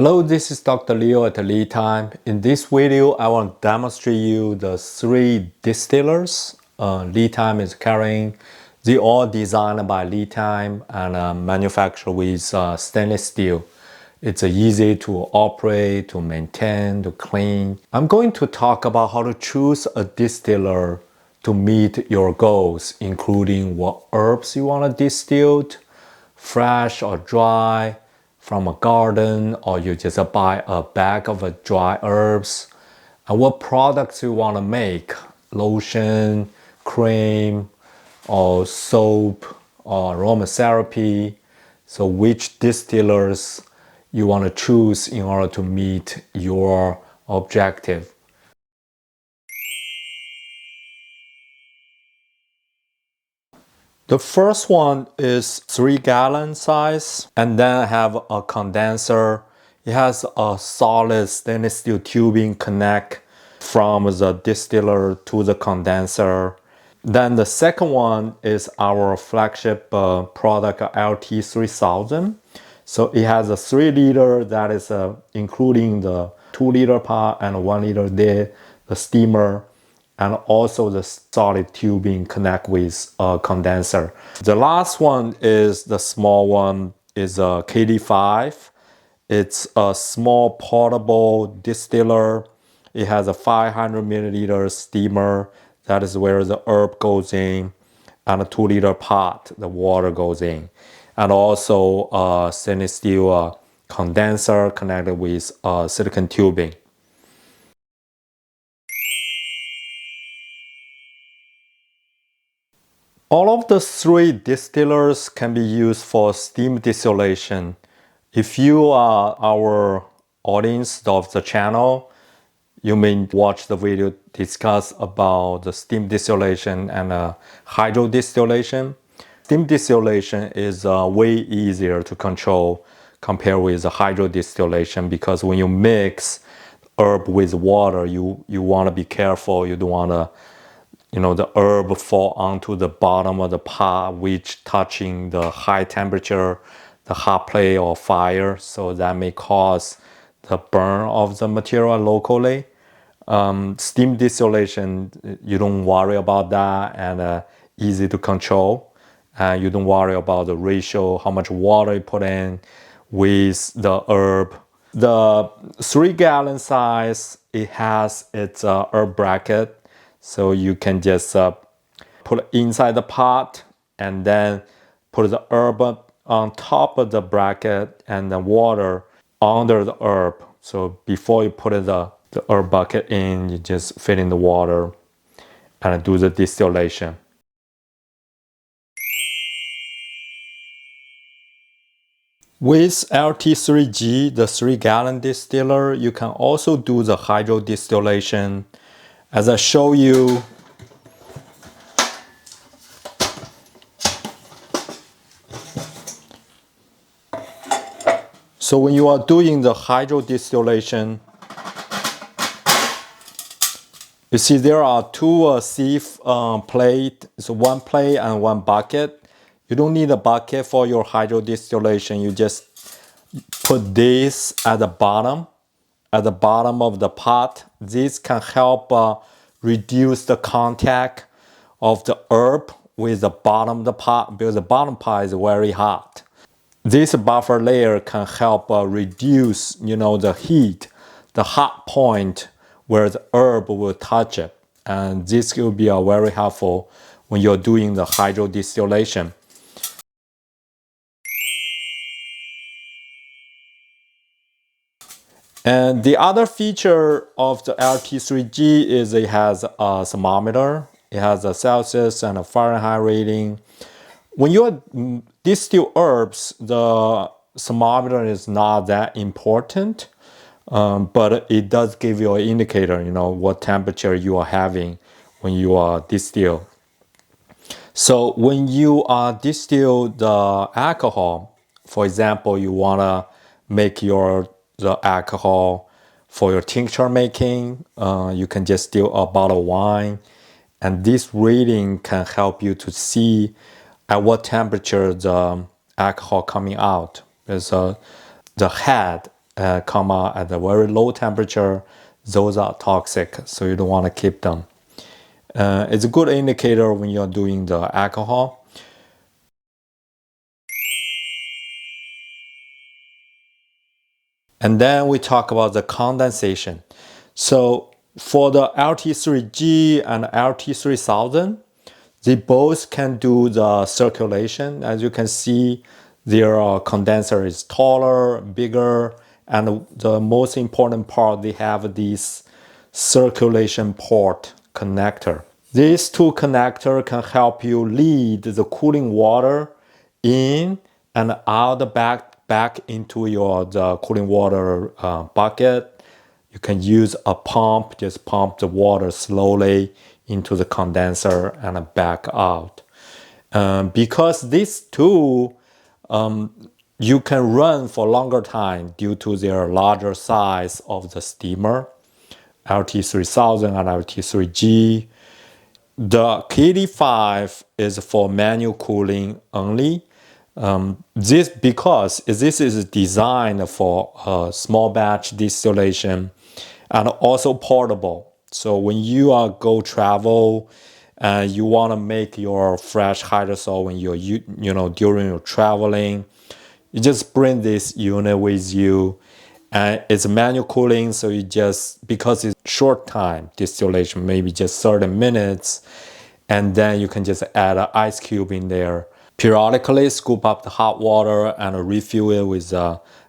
Hello, this is Dr. Leo at LeTime. In this video, I want to demonstrate you the 3 distillers LeTime is carrying. They all designed by LeTime and manufactured with stainless steel. It's easy to operate, to maintain, to clean. I'm going to talk about how to choose a distiller to meet your goals, including what herbs you want to distill, fresh or dry, from a garden, or you just buy a bag of dry herbs, and what products you want to make, lotion, cream, or soap, or aromatherapy. So which distillers you want to choose in order to meet your objective. The first one is 3-gallon size, and then I have a condenser. It has a solid stainless steel tubing connect from the distiller to the condenser. Then the second one is our flagship product, LT3000. So it has a 3-liter that is including the 2-liter pot and 1-liter there, the steamer, and also the solid tubing connect with a condenser. The last one is the small one, is a KD5. It's a small portable distiller. It has a 500 milliliter steamer. That is where the herb goes in, and a 2-liter pot, the water goes in. And also a stainless steel condenser connected with silicone tubing. All of the 3 distillers can be used for steam distillation. If you are our audience of the channel, you may watch the video discuss about the steam distillation and hydro distillation. Steam distillation is way easier to control compared with the hydro distillation, because when you mix herb with water, you want to be careful. You don't want to the herb fall onto the bottom of the pot, which touching the high temperature, the hot plate or fire. So that may cause the burn of the material locally. Steam distillation, you don't worry about that, and easy to control. You don't worry about the ratio, how much water you put in with the herb. The 3-gallon size, it has its herb bracket. So you can just put it inside the pot and then put the herb on top of the bracket and the water under the herb. So before you put the herb bucket in, you just fill in the water and do the distillation. With LT3G, the 3-gallon distiller, you can also do the hydro distillation. As I show you, so when you are doing the hydro distillation, you see there are 2 sieve plate, so 1 plate and 1 bucket. You don't need a bucket for your hydro distillation. You just put this at the bottom of the pot. This can help reduce the contact of the herb with the bottom of the pot, because the bottom pot is very hot. This buffer layer can help reduce, the heat, the hot point where the herb will touch it. And this will be very helpful when you're doing the hydro distillation. And the other feature of the LT3G is it has a thermometer. It has a Celsius and a Fahrenheit reading. When you distill herbs, the thermometer is not that important, but it does give you an indicator, what temperature you are having when you are distill. So when you distill the alcohol, for example, you want to make the alcohol for your tincture making, you can just distill a bottle of wine, and this reading can help you to see at what temperature the alcohol coming out. Because the head come out at a very low temperature, those are toxic, so you don't want to keep them. It's a good indicator when you're doing the alcohol. And then we talk about the condensation. So for the LT3G and LT3000, they both can do the circulation. As you can see, their condenser is taller, bigger, and the most important part, they have this circulation port connector. These two connectors can help you lead the cooling water in and out back into the cooling water bucket. You can use a pump, just pump the water slowly into the condenser and back out. Because these two, you can run for longer time due to their larger size of the steamer, LT3000 and LT3G. The KD5 is for manual cooling only. Because this is designed for small batch distillation and also portable. So when you go travel and you want to make your fresh hydrosol when during your traveling, you just bring this unit with you. And it's manual cooling, so because it's short time distillation, maybe just 30 minutes, and then you can just add an ice cube in there. Periodically scoop up the hot water and refill it with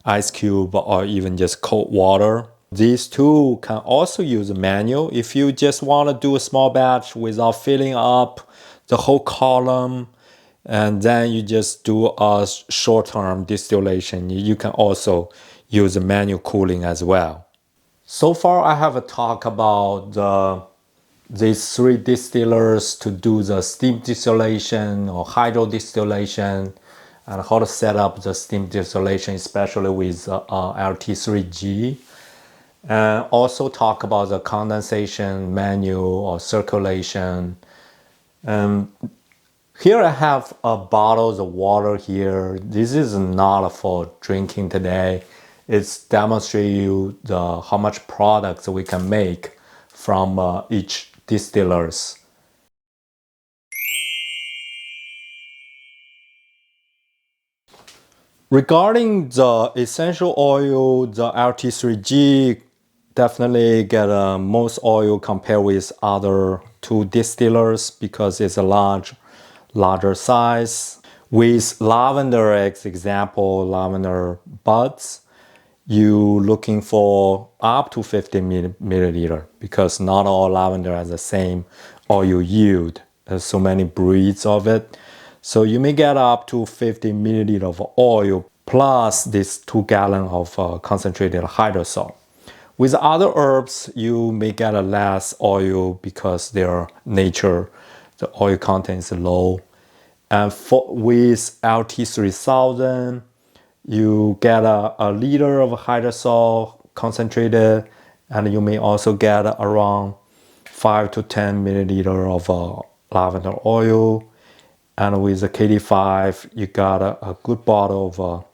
ice cube or even just cold water. These two can also use manual if you just want to do a small batch without filling up the whole column, and then you just do a short-term distillation. You can also use manual cooling as well. So far, I have a talk about these three distillers to do the steam distillation or hydro distillation, and how to set up the steam distillation, especially with LT3G. And also talk about the condensation, manual or circulation. Here I have a bottle of water here. This is not for drinking today. It's demonstrating you how much products we can make from each distillers. Regarding the essential oil, the LT3G definitely get most oil compared with other two distillers because it's a larger size. With lavender, as example, lavender buds, you looking for up to 50 milliliter because not all lavender has the same oil yield. There's so many breeds of it. So you may get up to 50 milliliter of oil plus this 2 gallon of concentrated hydrosol. With other herbs, you may get a less oil because their nature, the oil content is low. And with LT3000, you get a liter of hydrosol concentrated, and you may also get around 5 to 10 milliliter of lavender oil. And with the KD5, you got a good bottle of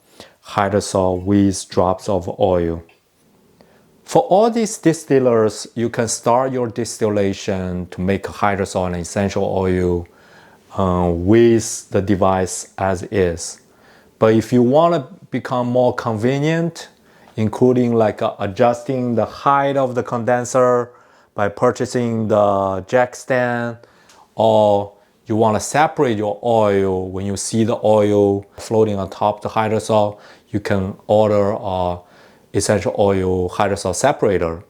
hydrosol with drops of oil. For all these distillers, you can start your distillation to make hydrosol and essential oil with the device as is. But if you want to become more convenient, including like adjusting the height of the condenser by purchasing the jack stand, or you want to separate your oil when you see the oil floating on top of the hydrosol, you can order a essential oil hydrosol separator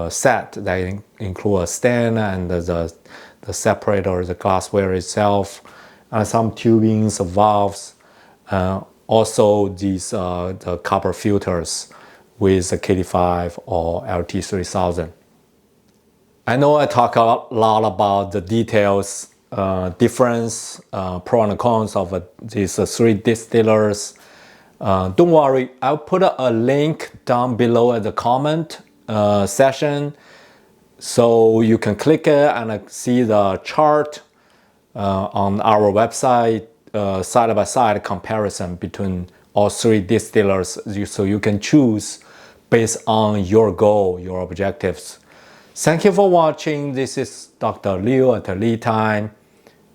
set that include a stand and the separator, the glassware itself, and some tubings, valves, also these the copper filters with the KD5 or LT3000. I know I talk a lot about the details, difference, pro and cons of these three distillers. Don't worry, I'll put a link down below at the comment section so you can click it and see the chart on our website, side by side comparison between all three distillers, so you can choose based on your goal, your objectives. Thank you for watching. This is Dr. Liu at LeTime.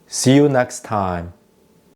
See you next time.